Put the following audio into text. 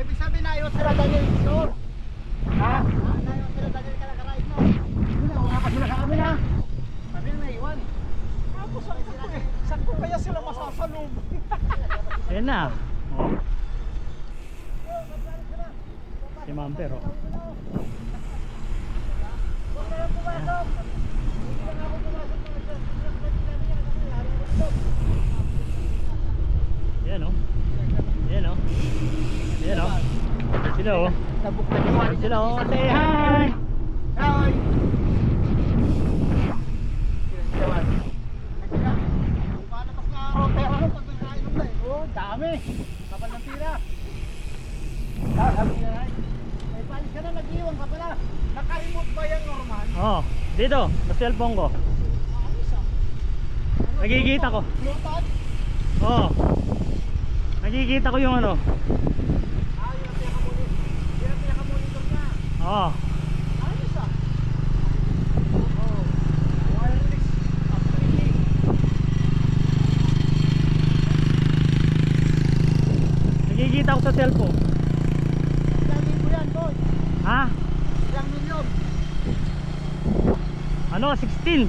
ibig sabihin na yun sila Daniel Sor. Ha? Na yun sila Daniel kalakarain mo. Hindi na, wala pa sila sa amin ha. Sabi na iwan. Ako, saan ko kaya sila masasalub? Ayan na. Oh. Si Ma'am pero. Ayan o. Ayan o. Ayan o. Sila o. Nabuk na niya. Sila o. Say hi! Hi! Palabas na rotero nung pag nagkainom na eh. Oo, dami. Kapal ng tira. Sabi niya, May palis ka na, nag-iwan ka pala. naka-remote ba yan, Norman? Oh. Dito. Sa cellphone ko. Ayos ah. Nakikita ko. Bluetooth? Oh. Nakikita ko yung ano. Ah, yun ang pinaka-monitor. Yun ang pinaka-monitor niya. Oh. Ayos ah. Oh. Wireless. Upgrading. Nakikita ko sa cellphone. Ilang libo yan, boy? Ha? Ilang milyon? Ano? 16.